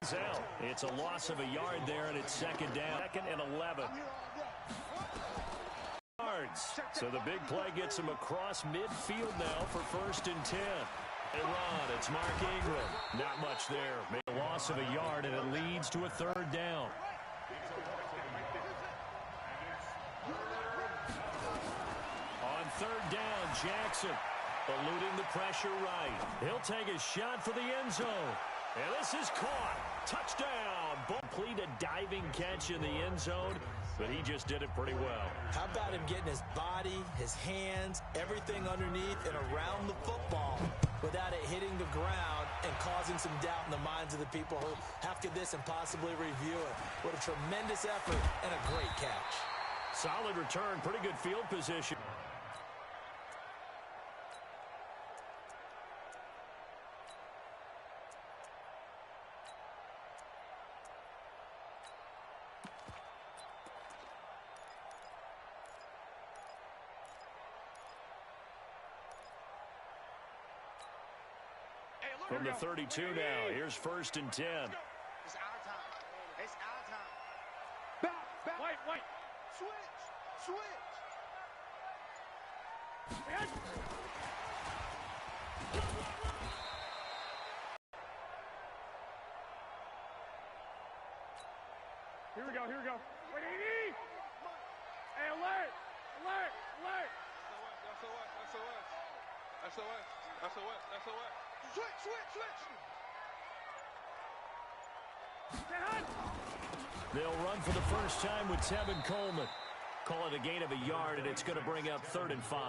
Out. It's a loss of a yard there, and it's second down. Second and 11. Yards. So the big play gets him across midfield now for 1st and 10. They run. It's Mark Ingram. Not much there. Made a loss of a yard, and it leads to a 3rd down. On 3rd down, Jackson eluding the pressure right. He'll take a shot for the end zone. And this is caught. Touchdown. Complete a diving catch in the end zone, but he just did it pretty well. How about him getting his body, his hands, everything underneath and around the football without it hitting the ground and causing some doubt in the minds of the people who have to this and possibly review it. What a tremendous effort and a great catch. Solid return. Pretty good field position. From the 32 now, here's 1st and 10. It's our time. It's our time. Back. Wait. Switch. Here we go. Wait, AD! Hey, alert! SOS. Switch. They'll run for the first time with Tevin Coleman. Call it a gain of a yard, and it's going to bring up 3rd and 5.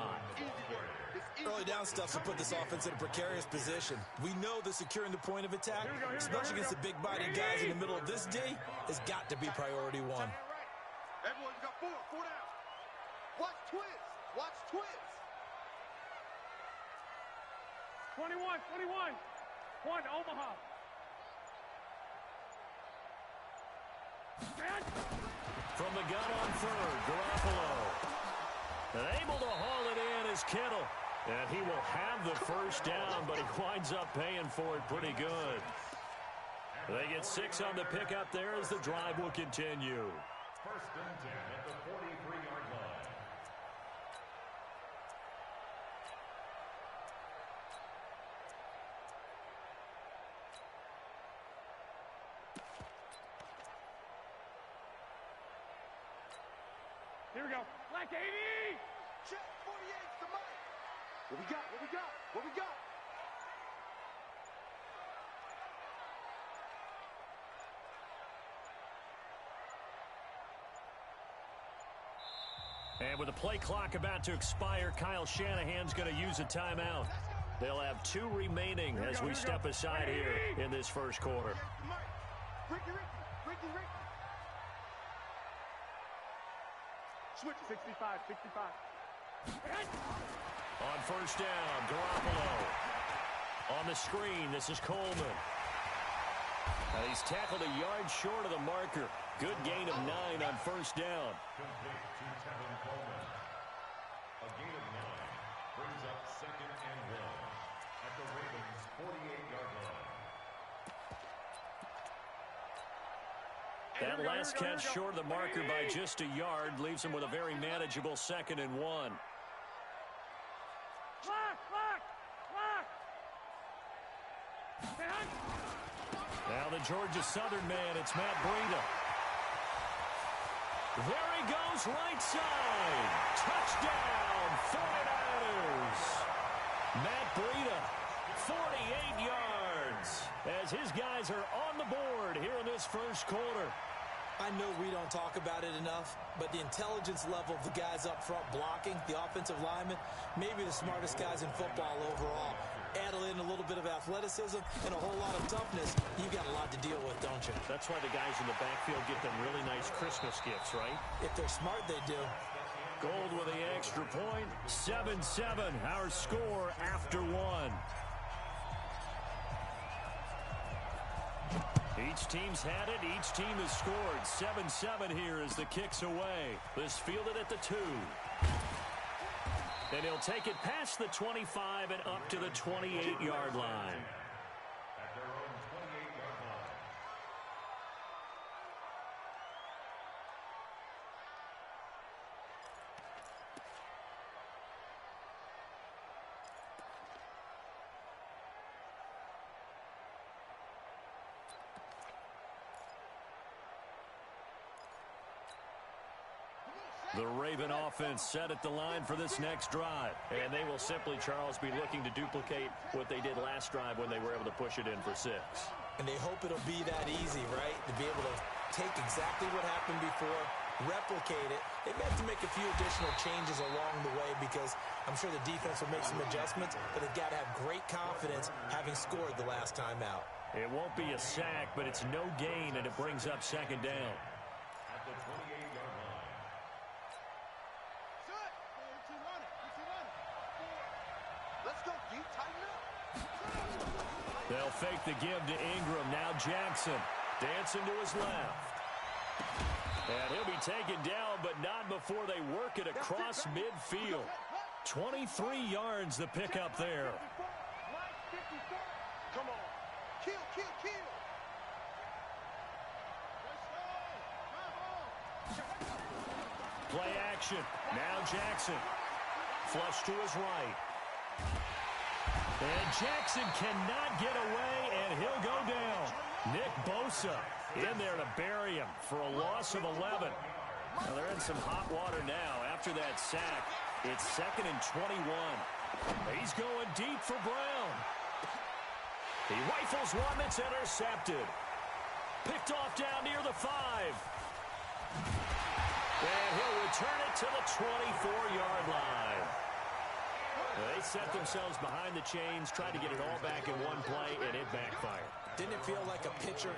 Early down stuff to put this offense in a precarious position. We know that securing the point of attack, especially against the big-bodied guys in the middle of this D, has got to be priority 1. Everyone, you got 4 down. Watch twist. 21. 1, Omaha. From the gun on 3rd, Garoppolo. And able to haul it in is Kittle. And he will have the first down, but he winds up paying for it pretty good. They get 6 on the pickup there as the drive will continue. 1st and 10 at the 43-yard line. Here we go. Black 80! Check 48's the mic. What we got? And with the play clock about to expire, Kyle Shanahan's going to use a timeout. They'll have 2 remaining as we step aside here in this first quarter. Ricky. Switch 65. On 1st down, Garoppolo. On the screen, this is Coleman. He's tackled a yard short of the marker. Good gain of 9 on 1st down. Complete to Tevin Coleman. A gain of 9 brings up 2nd and 1 at the Ravens' 48-yard line. That last catch short of the marker by just a yard leaves him with a very manageable 2nd and 1. Now the Georgia Southern man, it's Matt Breida. There he goes, right side. Touchdown, 49ers. Matt Breida, 48 yards, as his guys are on the board here in this first quarter. I know we don't talk about it enough, but the intelligence level of the guys up front blocking, the offensive linemen, maybe the smartest guys in football overall. Add in a little bit of athleticism and a whole lot of toughness, you've got a lot to deal with, don't you? That's why the guys in the backfield get them really nice Christmas gifts, right? If they're smart, they do. Gold with the extra point. 7-7, our score after 1. Each team's had it. Each team has scored. 7-7 here as the kick's away. This fielded at the 2. And he'll take it past the 25 and up to the 28-yard line. At their own 28-yard line. The Raven offense set at the line for this next drive. And they will simply, Charles, be looking to duplicate what they did last drive when they were able to push it in for 6. And they hope it'll be that easy, right? To be able to take exactly what happened before, replicate it. They may have to make a few additional changes along the way because I'm sure the defense will make some adjustments, but they've got to have great confidence having scored the last time out. It won't be a sack, but it's no gain, and it brings up 2nd down. At the 28-yard line. Let's go, D. Tighten up. They'll fake the give to Ingram. Now Jackson dancing to his left. And he'll be taken down, but not before they work it across midfield. 23 yards the pickup there. Come on. Kill. Play action. Now Jackson. Flush to his right. And Jackson cannot get away, and he'll go down. Nick Bosa in there to bury him for a loss of 11. Now they're in some hot water now. After that sack, it's 2nd and 21. He's going deep for Brown. He rifles one that's intercepted. Picked off down near the 5. And he'll return it to the 24-yard line. They set themselves behind the chains, tried to get it all back in one play, and it backfired. Didn't it feel like a pitcher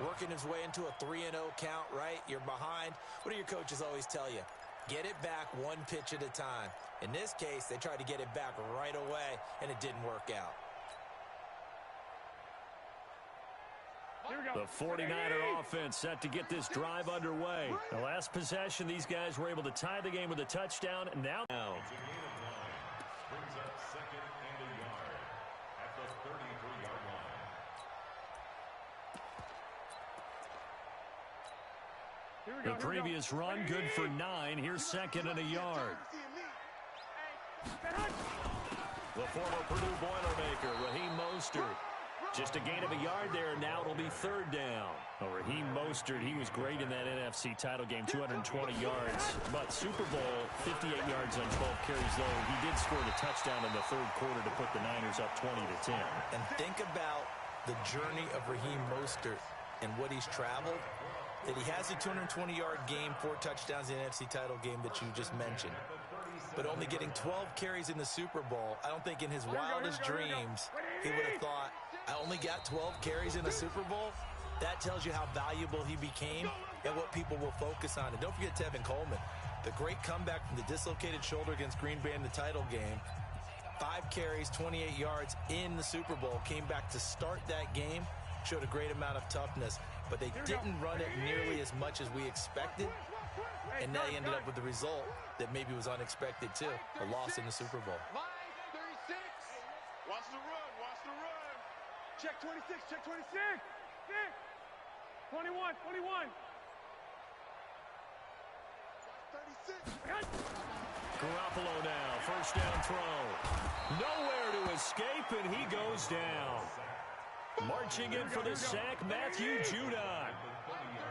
working his way into a 3-0 count, right? You're behind. What do your coaches always tell you? Get it back one pitch at a time. In this case, they tried to get it back right away, and it didn't work out. The 49er offense set to get this drive underway. The last possession, these guys were able to tie the game with a touchdown. And now. It's a gain of 9. Brings up 2nd and a yard at the 33-yard line. The previous run, good for 9. Here's 2nd and a yard. The former Purdue Boilermaker, Raheem Mostert. Just a gain of a yard there. Now it'll be 3rd down. Well, Raheem Mostert, he was great in that NFC title game, 220 yards. But Super Bowl, 58 yards on 12 carries, though. He did score the touchdown in the 3rd quarter to put the Niners up 20-10. And think about the journey of Raheem Mostert and what he's traveled. That he has a 220-yard game, 4 touchdowns in the NFC title game that you just mentioned. But only getting 12 carries in the Super Bowl, I don't think in his wildest dreams he would have thought, I only got 12 carries in a Super Bowl. That tells you how valuable he became and what people will focus on. And don't forget Tevin Coleman, the great comeback from the dislocated shoulder against Green Bay in the title game. 5 carries, 28 yards in the Super Bowl. Came back to start that game, showed a great amount of toughness, but they didn't run it nearly as much as we expected. And they ended up with the result that maybe was unexpected too, a loss in the Super Bowl. 36. Watch the run. Check 26. 21. 36. Garoppolo now, 1st down throw. Nowhere to escape, and he goes down. Marching in for the sack, Matthew Judon.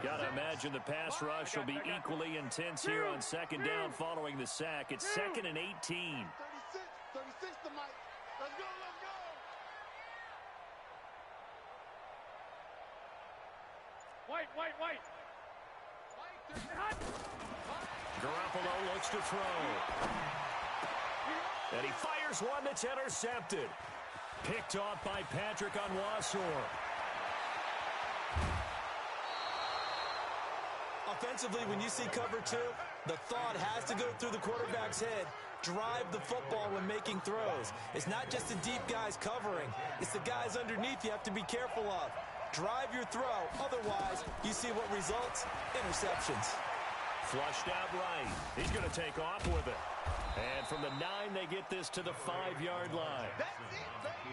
Gotta imagine the pass rush will be equally intense here on 2nd down following the sack. It's 2nd and 18. 36 to Mike. Let's go. White. Garoppolo looks to throw. And he fires one that's intercepted. Picked off by Patrick Onwuasor. Offensively, when you see cover 2, the thought has to go through the quarterback's head. Drive the football when making throws. It's not just the deep guys covering. It's the guys underneath you have to be careful of. Drive your throw. Otherwise, you see what results? Interceptions. Flushed out right. He's going to take off with it. And from the 9, they get this to the 5-yard line.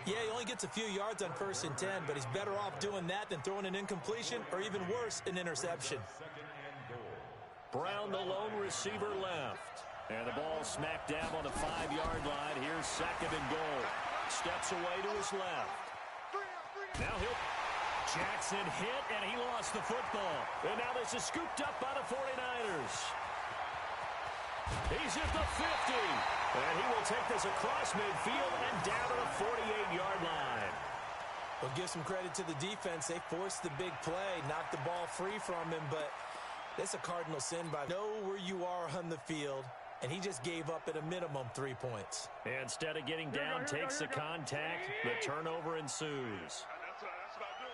Yeah, he only gets a few yards on 1st and 10, but he's better off doing that than throwing an incompletion or even worse, an interception. Brown, the lone receiver, left. And the ball smacked down on the 5-yard line. Here's 2nd and goal. Steps away to his left. Now Jackson hit, and he lost the football. And now this is scooped up by the 49ers. He's at the 50. And he will take this across midfield and down to the 48-yard line. Well, give some credit to the defense. They forced the big play, knocked the ball free from him, but that's a cardinal sin by know where you are on the field, and he just gave up at a minimum 3 points. Instead of getting down, takes the contact. The turnover ensues. That's what I do.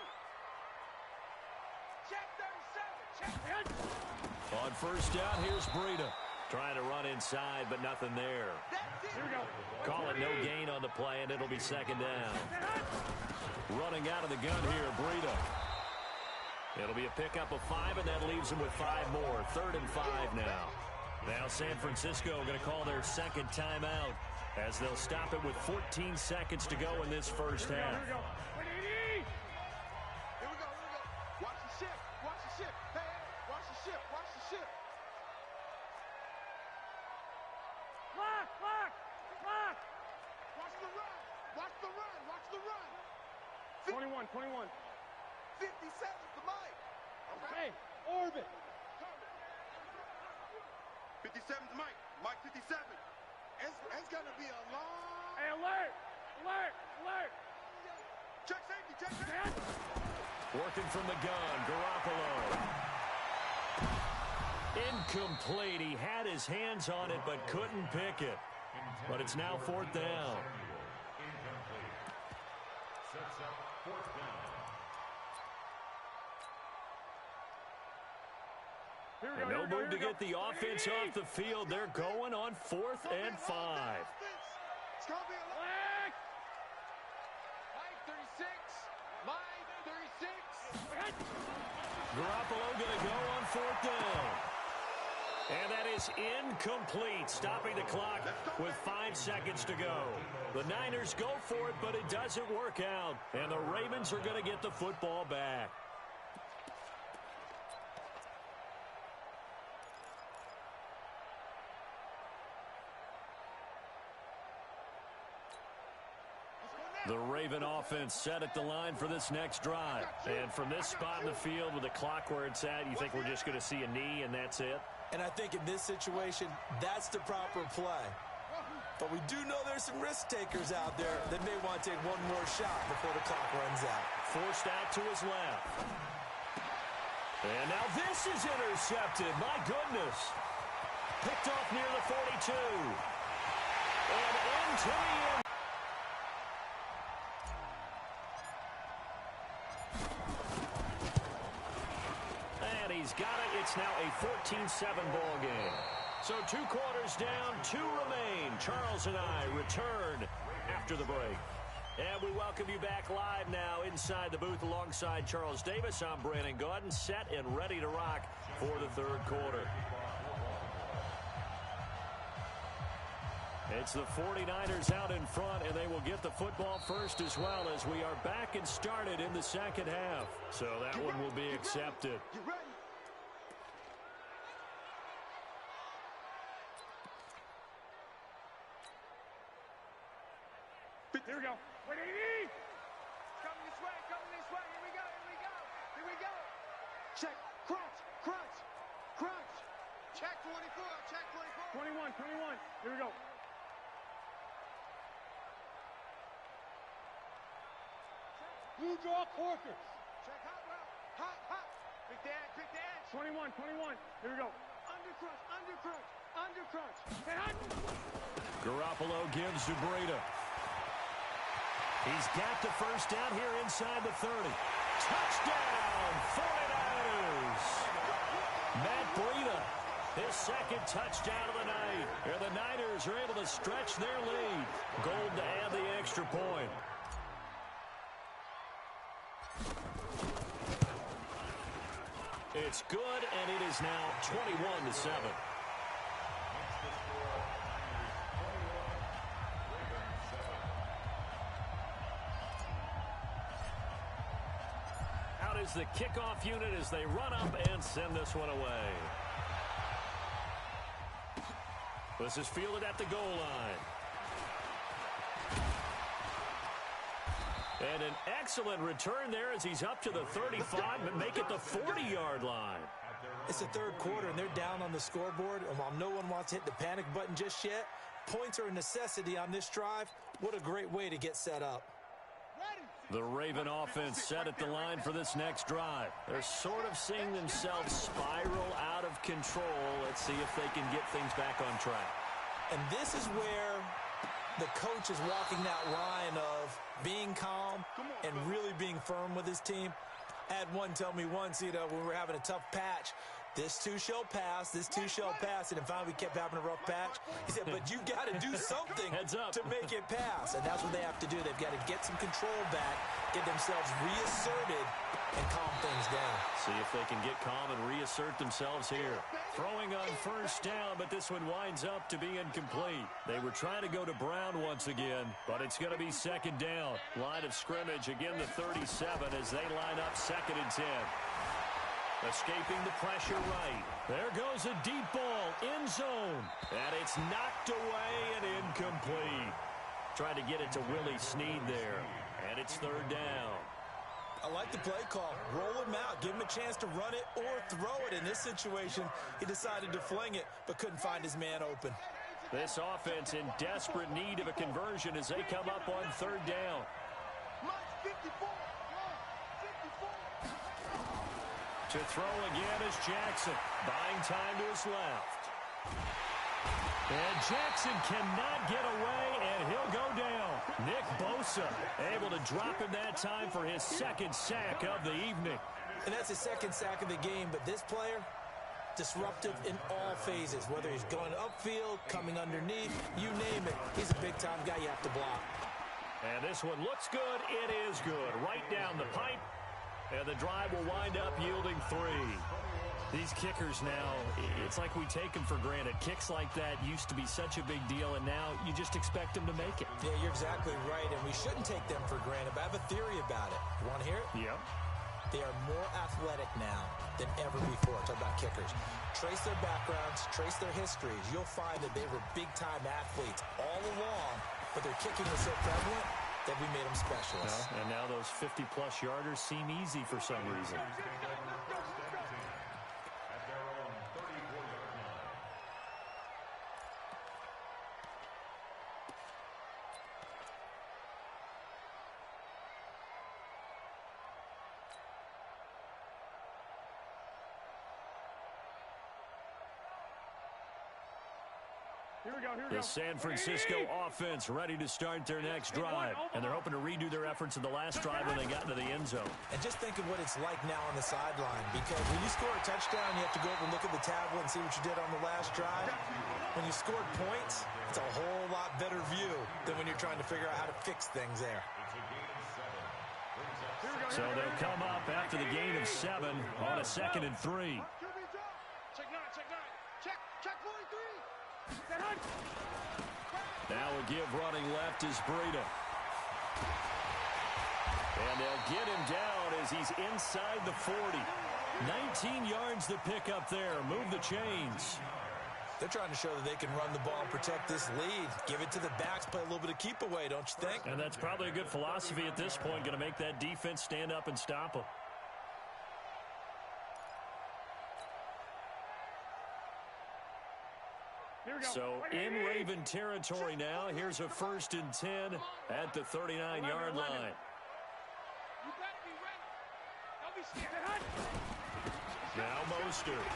Check 37. Check. On first down, here's Breida. Trying to run inside, but nothing there. Here we go. Call it no gain on the play, and it'll be second down. Running out of the gun here, Breida. It'll be a pickup of 5, and that leaves him with 5 more. 3rd and 5 now. Now San Francisco going to call their second timeout as they'll stop it with 14 seconds to go in this first half. Here we go. Here we go. Watch the ship. Watch the ship. Hey, watch the ship. Watch the ship. Lock. Watch the run. Watch the run. Watch the run. 21. 57's the mic. Hey, orbit. 57's Mike. Mike 57. It's going to be a long... Hey, alert. Check safety. Check safety. Working from the gun, Garoppolo. Incomplete. He had his hands on it, but couldn't pick it. But it's now 4th down. Incomplete. Sets up 4th down. And no move to get the offense off the field. They're going on 4th and 5. It's going to be a Flag. Mike 36. Mike 36. Garoppolo going to go on 4th down. And that is incomplete, stopping the clock with 5 seconds to go. The Niners go for it, but it doesn't work out. And the Ravens are going to get the football back. The Raven offense set at the line for this next drive. And from this spot in the field with the clock where it's at, you think we're just going to see a knee and that's it? And I think in this situation, that's the proper play. But we do know there's some risk takers out there that may want to take one more shot before the clock runs out. Forced out to his left. And now this is intercepted. My goodness. Picked off near the 42. And into the end. And he's got it. It's now a 14-7 ball game. So 2 quarters down, 2 remain. Charles and I return after the break. And we welcome you back live now inside the booth alongside Charles Davis. I'm Brandon Gaudin, set and ready to rock for the 3rd quarter. It's the 49ers out in front, and they will get the football first as well as we are back and started in the 2nd half. So that one will be accepted. You ready? Here we go. Coming this way. Here we go. Check. Crunch. Check 24. 21. Here we go. Blue draw quarters. Check hot route. Hot. Quick dash. 21. Here we go. Undercrunch. Hey, hot. Garoppolo gives to Breida. He's got the first down here inside the 30. Touchdown, 49ers. Matt Breida, his 2nd touchdown of the night. And the Niners are able to stretch their lead. Gold to add the extra point. It's good, and it is now 21-7. Out is the kickoff unit as they run up and send this one away. This is fielded at the goal line. And an excellent return there as he's up to the 35, but make it the 40-yard line. It's the third quarter, and they're down on the scoreboard. And while no one wants to hit the panic button just yet, points are a necessity on this drive. What a great way to get set up. The Raven offense set at the line for this next drive. They're sort of seeing themselves spiral out of control. Let's see if they can get things back on track. And this is where the coach is walking that line of being calm and really being firm with his team. I had one tell me once, when we were having a tough patch, this too shall pass, this too shall pass, and finally we kept having a rough patch. He said, but you've got to do something Heads up. to make it pass, and that's what they have to do. They've got to get some control back, get themselves reasserted, and calm things down. See if they can get calm and reassert themselves here. Throwing on first down, but this one winds up to be incomplete. They were trying to go to Brown once again, but it's going to be second down. Line of scrimmage, again the 37 as they line up second and 10. Escaping the pressure right. There goes a deep ball, end zone. And it's knocked away and incomplete. Trying to get it to Willie Snead there. And it's third down. I like the play call. Roll him out. Give him a chance to run it or throw it. In this situation, he decided to fling it, but couldn't find his man open. This offense in desperate need of a conversion as they come up on third down. To throw again is Jackson. Buying time to his left. And Jackson cannot get away, and he'll go down. Nick Bosa able to drop him that time for his second sack of the evening. And that's his second sack of the game, but this player, disruptive in all phases, whether he's going upfield, coming underneath, you name it. He's a big-time guy you have to block. And this one looks good. It is good. Right down the pipe. And the drive will wind up yielding 3. These kickers now, it's like we take them for granted. Kicks like that used to be such a big deal, and now you just expect them to make it. Yeah, you're exactly right, and we shouldn't take them for granted, but I have a theory about it. You want to hear it? Yep. They are more athletic now than ever before. Talk about kickers. Trace their backgrounds, trace their histories. You'll find that they were big-time athletes all along, but their kicking was so prevalent that we made them specialists. And now those 50-plus yarders seem easy for some reason. The San Francisco offense ready to start their next drive. And they're hoping to redo their efforts in the last drive when they got into the end zone. And just think of what it's like now on the sideline. Because when you score a touchdown, you have to go over and look at the tablet and see what you did on the last drive. When you scored points, it's a whole lot better view than when you're trying to figure out how to fix things there. So they'll come up after the gain of 7 on a 2nd and 3. Now a give running left is Breida. And they'll get him down as he's inside the 40. 19 yards to pick up there. Move the chains. They're trying to show that they can run the ball and protect this lead. Give it to the backs, play a little bit of keep away, don't you think? And that's probably a good philosophy at this point. Going to make that defense stand up and stop them. So in Raven territory now. Here's a 1st and 10 at the 39-yard line. Now Mostert.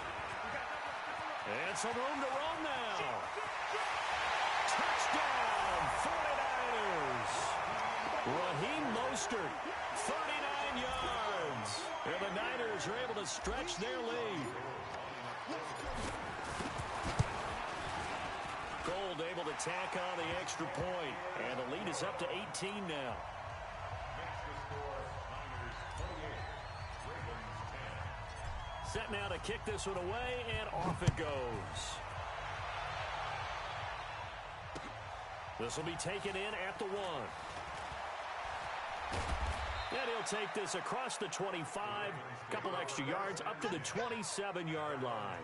And some room to run now. Touchdown, 49ers. Raheem Mostert, 39 yards. And the Niners are able to stretch their lead. Gold able to tack on the extra point. And the lead is up to 18 now. Set now to kick this one away, and off it goes. This will be taken in at the 1. And he'll take this across the 25, couple extra yards, up to the 27-yard line.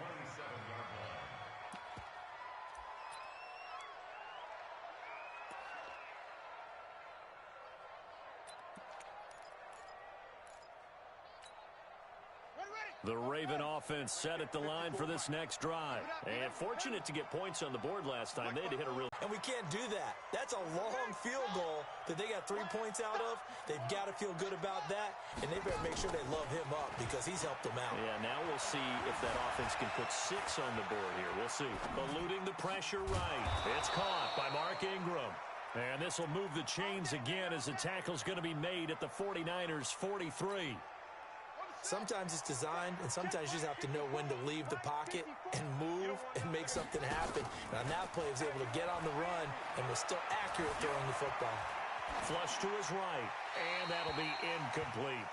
The Raven offense set at the line for this next drive. And fortunate to get points on the board last time. They had to hit a real... And we can't do that. That's a long field goal that they got 3 points out of. They've got to feel good about that, and they better make sure they love him up because he's helped them out. Yeah, now we'll see if that offense can put 6 on the board here. We'll see. Eluding the pressure right. It's caught by Mark Ingram. And this will move the chains again as the tackle's going to be made at the 49ers' 43. Sometimes it's designed, and sometimes you just have to know when to leave the pocket and move and make something happen. And on that play, he was able to get on the run and was still accurate throwing the football. Flush to his right, and that'll be incomplete.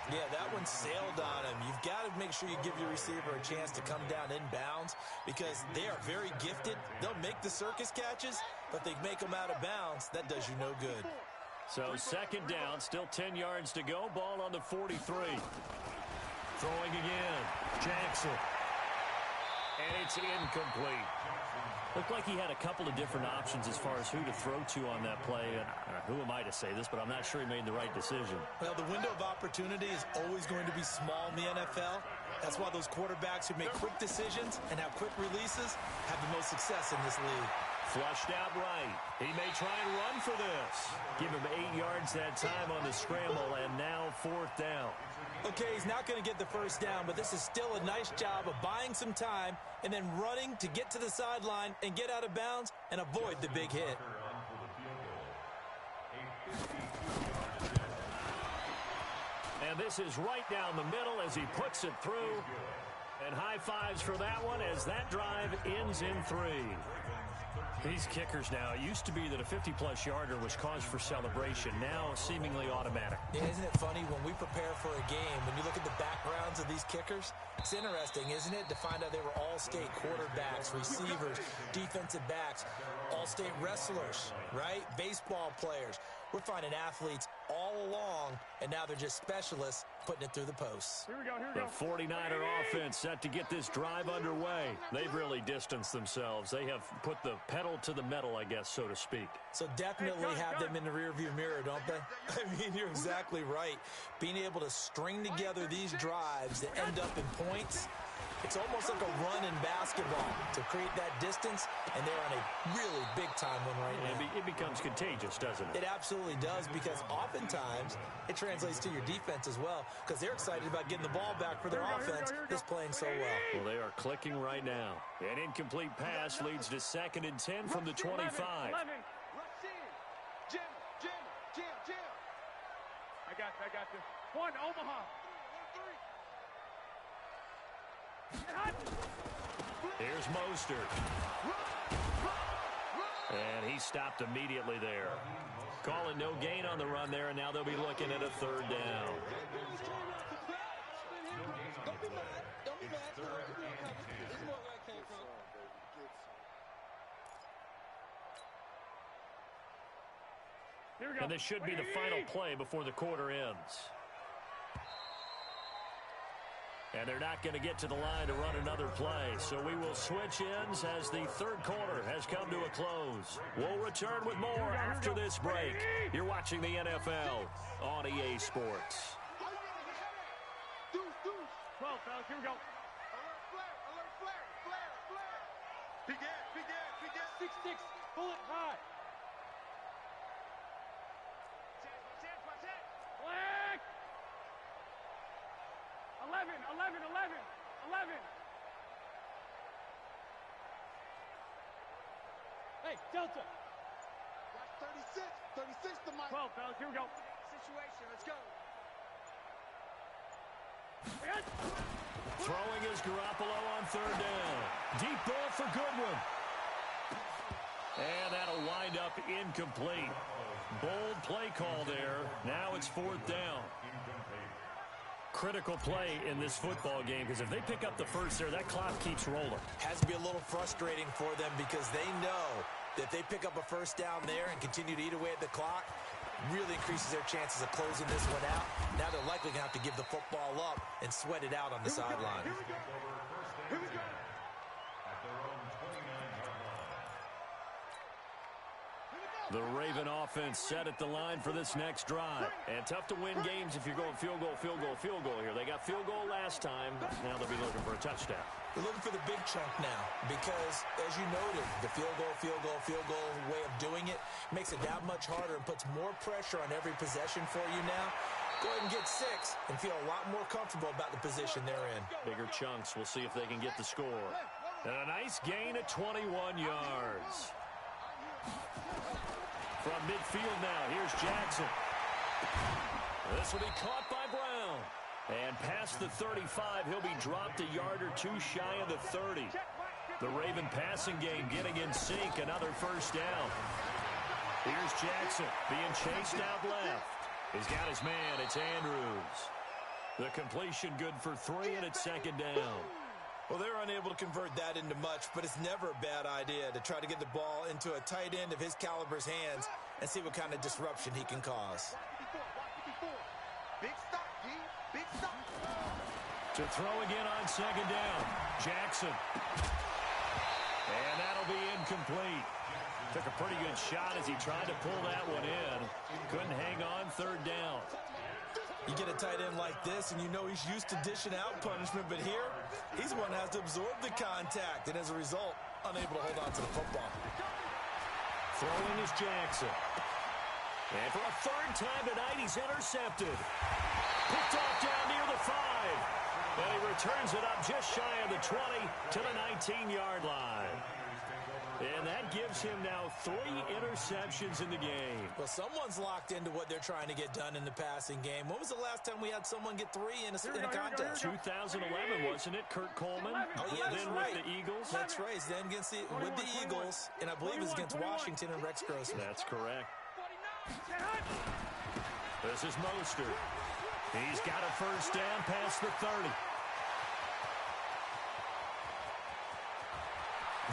Yeah, that one sailed on him. You've got to make sure you give your receiver a chance to come down inbounds because they are very gifted. They'll make the circus catches, but they make them out of bounds. That does you no good. So second down, still 10 yards to go. Ball on the 43. Throwing again. Jackson. And it's incomplete. Looked like he had a couple of different options as far as who to throw to on that play. Who am I to say this, but I'm not sure he made the right decision. Well, the window of opportunity is always going to be small in the NFL. That's why those quarterbacks who make quick decisions and have quick releases have the most success in this league. Flushed out right. He may try and run for this. Give him 8 yards that time on the scramble, and now 4th down. Okay, he's not going to get the first down, but this is still a nice job of buying some time and then running to get to the sideline and get out of bounds and avoid the big hit. And this is right down the middle as he puts it through. And high fives for that one as that drive ends in 3. These kickers now, it used to be that a 50-plus yarder was cause for celebration. Now seemingly automatic. Yeah, isn't it funny when we prepare for a game, when you look at the backgrounds of these kickers, it's interesting, isn't it, to find out they were all-state quarterbacks, receivers, defensive backs, all-state wrestlers, right? Baseball players. We're finding athletes all along, and now they're just specialists putting it through the posts. Here we go, here we go. The 49er offense set to get this drive underway. They've really distanced themselves. They have put the pedal to the metal, I guess, so to speak. So definitely have them in the rearview mirror, don't they? I mean, you're exactly right. Being able to string together these drives that end up in points, it's almost like a run in basketball to create that distance, and they're on a really big-time one right now. It becomes contagious, doesn't it? It absolutely does, because oftentimes it translates to your defense as well, because they're excited about getting the ball back for their offense that's playing so well. Well, they are clicking right now. An incomplete pass leads to 2nd and 10 from the 25. 11. Rush in. Jim. I got this. 1, Omaha. Here's Mostert. And he stopped immediately there. Calling no gain on the run there, and now they'll be looking at a 3rd down. Don't be mad. This is where I came from. Here we go. And this should be the final play before the quarter ends. And they're not going to get to the line to run another play. So we will switch ends as the 3rd quarter has come to a close. We'll return with more after this break. You're watching the NFL on EA Sports. 12, fellas, here we go. Alert flare. Begin. 6-6, pull it high. Black. 11. Hey, Delta. That's 36 to Mike. 12, fellas, here we go. Situation, let's go. Throwing is Garoppolo on 3rd down. Deep ball for Goodwin. And that'll wind up incomplete. Bold play call there. Now it's 4th down. Critical play in this football game, because if they pick up the first there, that clock keeps rolling. Has to be a little frustrating for them because they know that if they pick up a first down there and continue to eat away at the clock, really increases their chances of closing this one out. Now they're likely going to have to give the football up and sweat it out on the sideline. Here we go. At their own 29-yard line. The Raven offense set at the line for this next drive. And tough to win games if you're going field goal, field goal, field goal here. They got field goal last time. Now they'll be looking for a touchdown. They're looking for the big chunk now because, as you noted, the field goal way of doing it makes it that much harder and puts more pressure on every possession for you now. Go ahead and get 6 and feel a lot more comfortable about the position they're in. Bigger chunks. We'll see if they can get the score. And a nice gain at 21 yards. From midfield now, here's Jackson. This will be caught by Brown. And past the 35, he'll be dropped a yard or two shy of the 30. The Raven passing game getting in sync, another first down. Here's Jackson being chased out left. He's got his man, it's Andrews. The completion good for 3, and it's second down. Well, they're unable to convert that into much, but it's never a bad idea to try to get the ball into a tight end of his caliber's hands and see what kind of disruption he can cause. Big stop, G. Big stop. To throw again on second down. Jackson. And that'll be incomplete. Took a pretty good shot as he tried to pull that one in. Couldn't hang on, third down. You get a tight end like this, and you know he's used to dishing out punishment, but here, he's the one that has to absorb the contact, and as a result, unable to hold on to the football. Throwing is Jackson. And for a third time tonight, he's intercepted. Picked off down near the 5. And he returns it up just shy of the 20 to the 19-yard line. And that gives him now 3 interceptions in the game. Well, someone's locked into what they're trying to get done in the passing game. When was the last time we had someone get 3 in a contest? 2011, wasn't it? Kurt Coleman. Oh, yeah, that's then right. With the Eagles. That's right. He's then with the Eagles, and I believe it was against Washington and Rex Grossman. That's correct. This is Mostert. He's got a first down past the 30.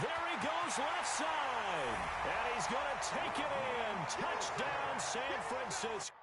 There he goes left side. And he's going to take it in. Touchdown, San Francisco.